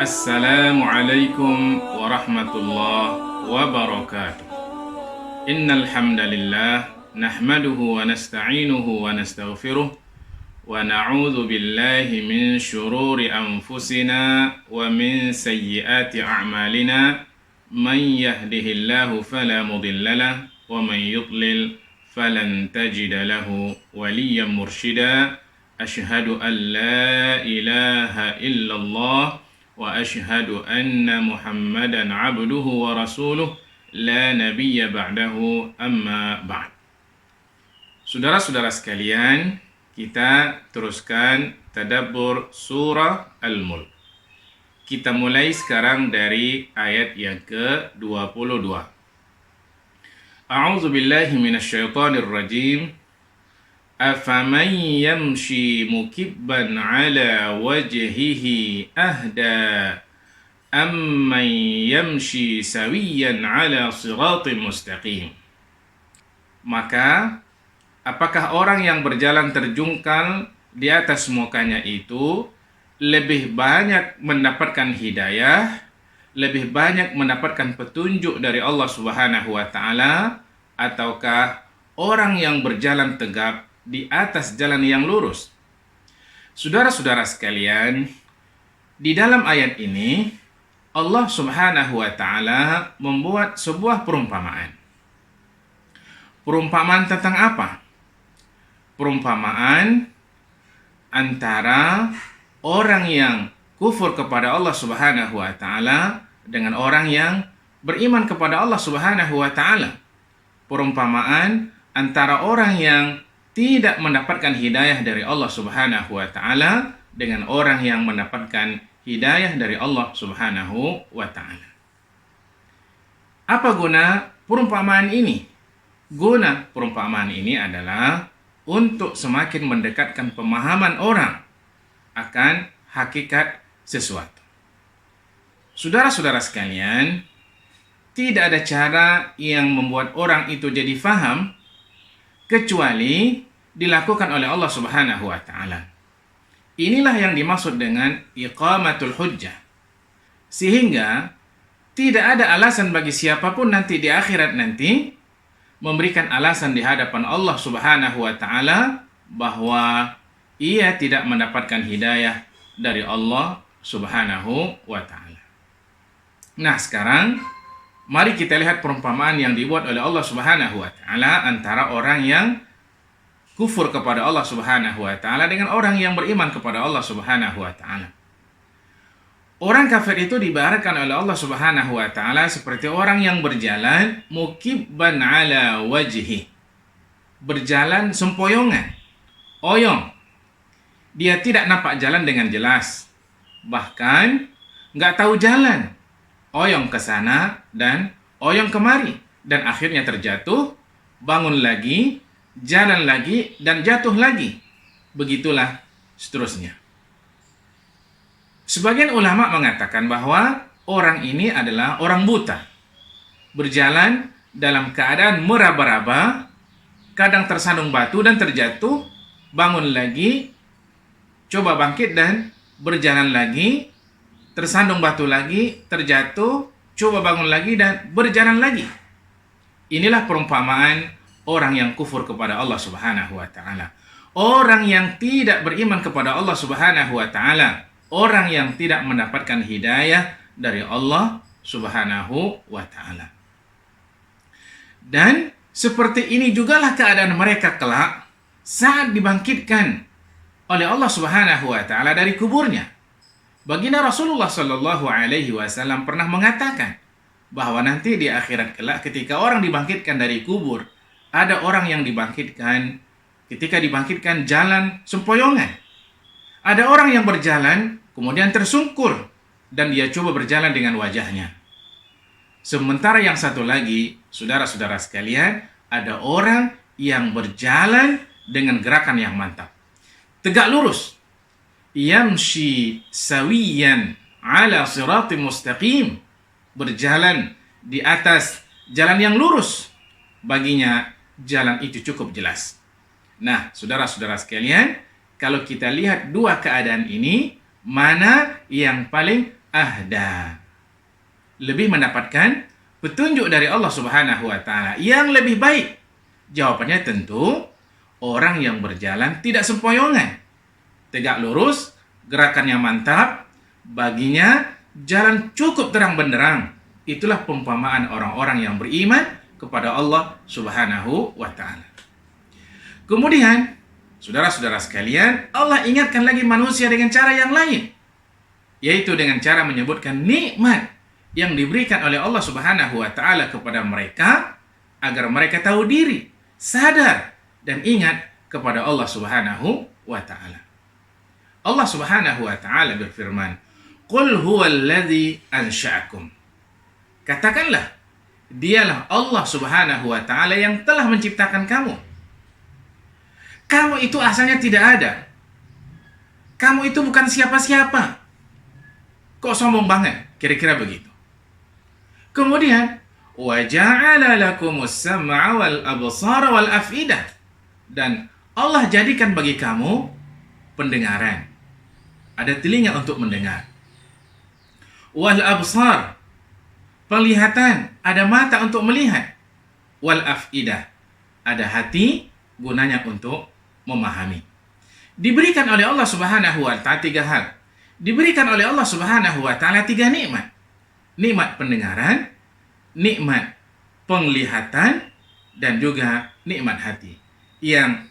Assalamualaikum warahmatullahi wabarakatuh. Innal hamdalillah nahmaduhu wa nasta'inuhu wa nastaghfiruh wa na'udzu billahi min syururi anfusina wa min sayyiati a'malina. Man yahdihillahu fala mudhillalah wa man yudlil falan tajida lahu waliyyan mursyida. Asyhadu an la ilaha illallah wa asyhadu anna Muhammadan abduhu wa rasuluh la nabiyya ba'dahu, amma ba'd. Saudara-saudara sekalian, kita teruskan tadabbur surah Al-Mulk. Kita mulai sekarang dari ayat yang ke-22. A'udzu billahi minasyaitonir rajim. Afaman yamshi mukibban ala wajhihi ahda amman yamshi sawiyan ala siratim mustaqim. Maka, apakah orang yang berjalan terjungkal di atas mukanya itu lebih banyak mendapatkan hidayah, lebih banyak mendapatkan petunjuk dari Allah Subhanahu wa taala, ataukah orang yang berjalan tegap di atas jalan yang lurus? Saudara-saudara sekalian, di dalam ayat ini Allah Subhanahu wa taala membuat sebuah perumpamaan. Perumpamaan tentang apa? Perumpamaan antara orang yang kufur kepada Allah Subhanahu wa taala dengan orang yang beriman kepada Allah Subhanahu wa taala. Perumpamaan antara orang yang tidak mendapatkan hidayah dari Allah Subhanahu wa taala dengan orang yang mendapatkan hidayah dari Allah Subhanahu wa taala. Apa guna perumpamaan ini? Guna perumpamaan ini adalah untuk semakin mendekatkan pemahaman orang akan hakikat sesuatu. Saudara-saudara sekalian, tidak ada cara yang membuat orang itu jadi faham kecuali dilakukan oleh Allah Subhanahu wa taala. Inilah yang dimaksud dengan iqamatul hujjah. Sehingga tidak ada alasan bagi siapapun nanti di akhirat nanti memberikan alasan di hadapan Allah Subhanahu wa taala bahwa ia tidak mendapatkan hidayah dari Allah Subhanahu wa taala. Nah, sekarang mari kita lihat perumpamaan yang dibuat oleh Allah Subhanahu wa taala antara orang yang kufur kepada Allah Subhanahu wa taala dengan orang yang beriman kepada Allah Subhanahu wa taala. Orang kafir itu diibaratkan oleh Allah Subhanahu wa taala seperti orang yang berjalan mukibban ala wajhi. Berjalan sempoyongan, oyong. Dia tidak nampak jalan dengan jelas. Bahkan nggak tahu jalan. Oyong ke sana dan oyong kemari, dan akhirnya terjatuh, bangun lagi, jalan lagi, dan jatuh lagi. Begitulah seterusnya. Sebagian ulama mengatakan bahwa orang ini adalah orang buta, berjalan dalam keadaan meraba-raba, kadang tersandung batu dan terjatuh, bangun lagi, coba bangkit dan berjalan lagi, tersandung batu lagi, terjatuh, coba bangun lagi dan berjalan lagi. Inilah perumpamaan orang yang kufur kepada Allah Subhanahu wa taala. Orang yang tidak beriman kepada Allah Subhanahu wa taala, orang yang tidak mendapatkan hidayah dari Allah Subhanahu wa taala. Dan seperti ini jugalah keadaan mereka kelak saat dibangkitkan oleh Allah Subhanahu wa taala dari kuburnya. Baginda Rasulullah Shallallahu Alaihi Wasallam pernah mengatakan bahwa nanti di akhirat kelak ketika orang dibangkitkan dari kubur, ada orang yang dibangkitkan ketika dibangkitkan jalan sempoyongan. Ada orang yang berjalan kemudian tersungkur dan dia coba berjalan dengan wajahnya. Sementara yang satu lagi, saudara-saudara sekalian, ada orang yang berjalan dengan gerakan yang mantap, tegak lurus. Yamshi sawiyan ala siratim mustaqim, berjalan di atas jalan yang lurus. Baginya jalan itu cukup jelas. Nah, saudara-saudara sekalian, kalau kita lihat dua keadaan ini, mana yang paling ahda. Lebih mendapatkan petunjuk dari Allah Subhanahu wa taala yang lebih baik. Jawabannya tentu orang yang berjalan tidak sempoyongan, tegak lurus, gerakannya mantap, baginya jalan cukup terang benderang. Itulah perumpamaan orang-orang yang beriman kepada Allah Subhanahu wa taala. Kemudian, saudara-saudara sekalian, Allah ingatkan lagi manusia dengan cara yang lain, yaitu dengan cara menyebutkan nikmat yang diberikan oleh Allah Subhanahu wa taala kepada mereka agar mereka tahu diri, sadar dan ingat kepada Allah Subhanahu wa taala. Allah Subhanahu wa taala berfirman, "Qul huwallazi ansha'akum." Katakanlah, dialah Allah Subhanahu wa taala yang telah menciptakan kamu. Kamu itu asalnya tidak ada. Kamu itu bukan siapa-siapa. Kok sombong banget? Kira-kira begitu. Kemudian, wa ja'ala lakumus sam'a wal absara wal af'idah. Dan Allah jadikan bagi kamu pendengaran. Ada telinga untuk mendengar. Wal absar, penglihatan, ada mata untuk melihat. Wal af'idah, ada hati gunanya untuk memahami. Diberikan oleh Allah Subhanahu wa taala 3 hal. Diberikan oleh Allah Subhanahu wa taala 3 nikmat. Nikmat pendengaran, nikmat penglihatan, dan juga nikmat hati. Yang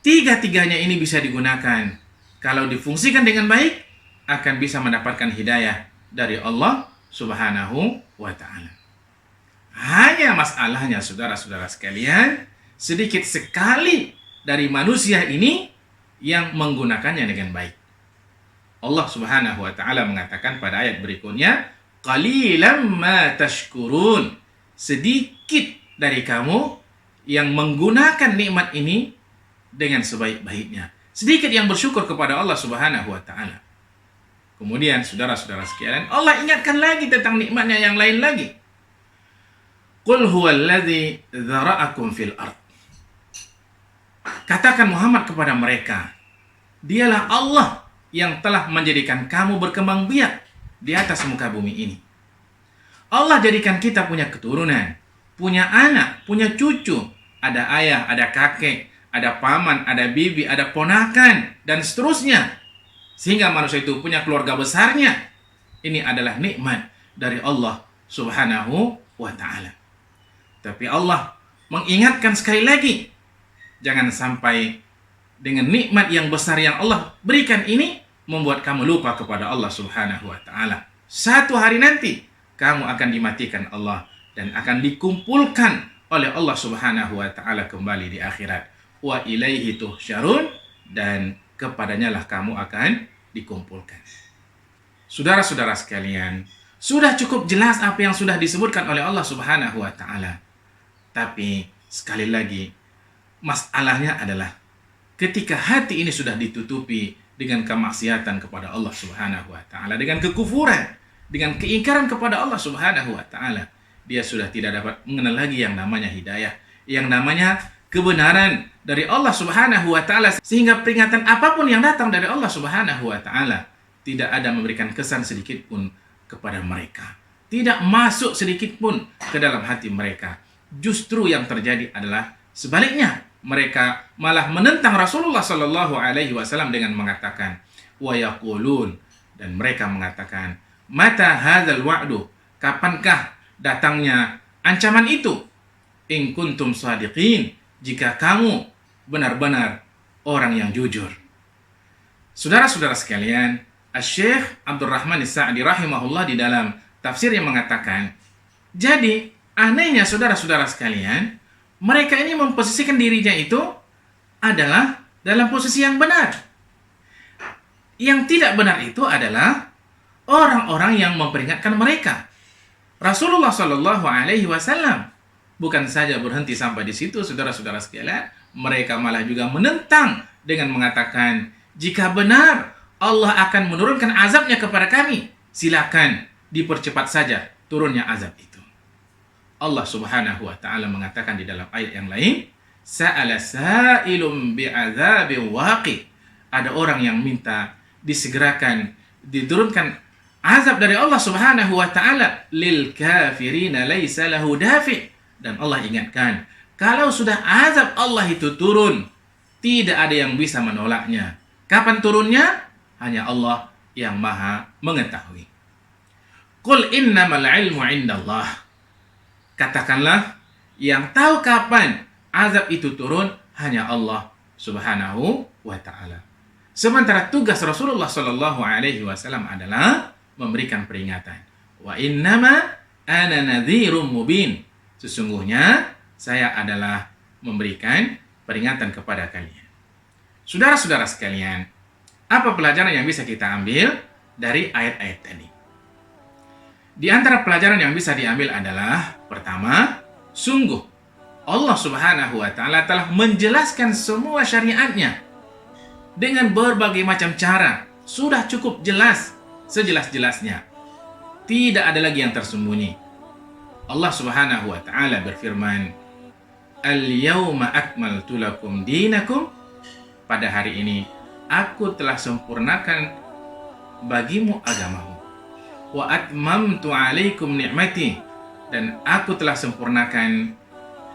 3-tiganya ini bisa digunakan. Kalau difungsikan dengan baik, akan bisa mendapatkan hidayah dari Allah Subhanahu wa taala. Hanya masalahnya, saudara-saudara sekalian, sedikit sekali dari manusia ini yang menggunakannya dengan baik. Allah Subhanahu wa taala mengatakan pada ayat berikutnya, qalilam ma tashkurun. Sedikit dari kamu yang menggunakan nikmat ini dengan sebaik-baiknya. Sedikit yang bersyukur kepada Allah Subhanahu wa taala. Kemudian saudara-saudara sekalian, Allah ingatkan lagi tentang nikmatnya yang lain lagi. Qul huwallazi dzara'akum fil ard. Katakan Muhammad kepada mereka, dialah Allah yang telah menjadikan kamu berkembang biak di atas muka bumi ini. Allah jadikan kita punya keturunan, punya anak, punya cucu, ada ayah, ada kakek, ada paman, ada bibi, ada ponakan, dan seterusnya. Sehingga manusia itu punya keluarga besarnya. Ini adalah nikmat dari Allah Subhanahu wa ta'ala. Tapi Allah mengingatkan sekali lagi, jangan sampai dengan nikmat yang besar yang Allah berikan ini membuat kamu lupa kepada Allah Subhanahu wa taala. Satu hari nanti kamu akan dimatikan Allah dan akan dikumpulkan oleh Allah Subhanahu wa taala kembali di akhirat. Wa ilaihi tuhsyarun, dan kepadanya lah kamu akan dikumpulkan. Saudara-saudara sekalian, sudah cukup jelas apa yang sudah disebutkan oleh Allah Subhanahu wa taala. Tapi sekali lagi, masalahnya adalah ketika hati ini sudah ditutupi dengan kemaksiatan kepada Allah Subhanahu wa taala, dengan kekufuran, dengan keingkaran kepada Allah Subhanahu wa taala, dia sudah tidak dapat mengenal lagi yang namanya hidayah, yang namanya kebenaran dari Allah Subhanahu wa taala, sehingga peringatan apapun yang datang dari Allah Subhanahu wa taala tidak ada memberikan kesan sedikit pun kepada mereka. Tidak masuk sedikit pun ke dalam hati mereka. Justru yang terjadi adalah sebaliknya. Mereka malah menentang Rasulullah sallallahu alaihi wasallam dengan mengatakan wa yaqulun, dan mereka mengatakan, mata hadzal wa'du, kapankah datangnya ancaman itu? In kuntum shadiqin, jika kamu benar-benar orang yang jujur. Saudara-saudara sekalian, Asy-Syaikh Abdurrahman As-Sa'di rahimahullah di dalam tafsirnya mengatakan, jadi anehnya saudara-saudara sekalian, mereka ini memposisikan dirinya itu adalah dalam posisi yang benar. Yang tidak benar itu adalah orang-orang yang memperingatkan mereka. Rasulullah Shallallahu Alaihi Wasallam bukan saja berhenti sampai di situ, saudara-saudara sekalian, mereka malah juga menentang dengan mengatakan, jika benar Allah akan menurunkan azabnya kepada kami, silakan dipercepat saja turunnya azab itu. Allah Subhanahu wa taala mengatakan di dalam ayat yang lain, sa'ala sa'ilum bi'adzabin waqi. Ada orang yang minta disegerakan diturunkan Azab dari Allah Subhanahu wa taala, lil kafirina laisa lahu dafi. Dan Allah ingatkan, kalau sudah azab Allah itu turun, tidak ada yang bisa menolaknya. Kapan turunnya? Hanya Allah yang Maha mengetahui. Qul innamal ilmu indallah. Katakanlah, yang tahu kapan azab itu turun hanya Allah Subhanahu wa taala. Sementara tugas Rasulullah sallallahu alaihi wasallam adalah memberikan peringatan. Wa innama ana nadhirum mubin. Sesungguhnya saya adalah memberikan peringatan kepada kalian. Saudara-saudara sekalian, apa pelajaran yang bisa kita ambil dari ayat-ayat tadi? Di antara pelajaran yang bisa diambil adalah, pertama, sungguh Allah Subhanahu wa taala telah menjelaskan semua syariatnya dengan berbagai macam cara. Sudah cukup jelas, sejelas-jelasnya. Tidak ada lagi yang tersembunyi. Allah Subhanahu wa taala berfirman, "Al-yauma akmaltu lakum dinakum." Pada hari ini aku telah sempurnakan bagimu agamamu. Wa atmamtu alaikum ni'mati, dan aku telah sempurnakan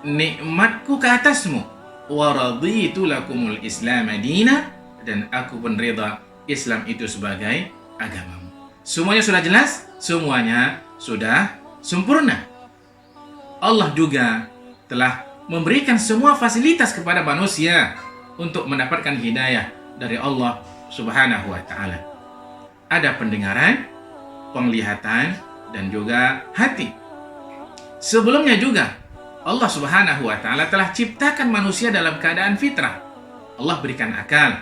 nikmatku ke atasmu. Wa raditu lakumul Islam madina, dan aku pun rida Islam itu sebagai agamamu. Semuanya sudah jelas, semuanya sudah sempurna. Allah juga telah memberikan semua fasilitas kepada manusia untuk mendapatkan hidayah dari Allah Subhanahu wa taala. Ada pendengaran, penglihatan, dan juga hati. Sebelumnya juga Allah Subhanahu wa taala telah ciptakan manusia dalam keadaan fitrah. Allah berikan akal.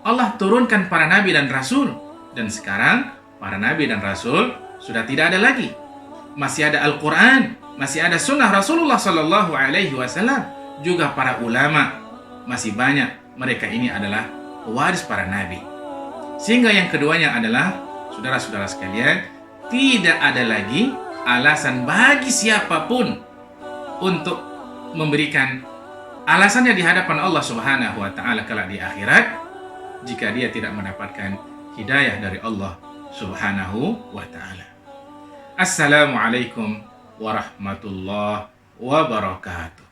Allah turunkan para nabi dan rasul, dan sekarang para nabi dan rasul sudah tidak ada lagi. Masih ada Al-Qur'an, masih ada sunnah Rasulullah sallallahu alaihi wasallam, juga para ulama. Masih banyak, mereka ini adalah pewaris para nabi. Sehingga yang keduanya adalah, saudara-saudara sekalian, tidak ada lagi alasan bagi siapapun untuk memberikan alasannya di hadapan Allah Subhanahu wa taala kelak di akhirat jika dia tidak mendapatkan hidayah dari Allah Subhanahu wa taala. Assalamualaikum warahmatullahi wabarakatuh.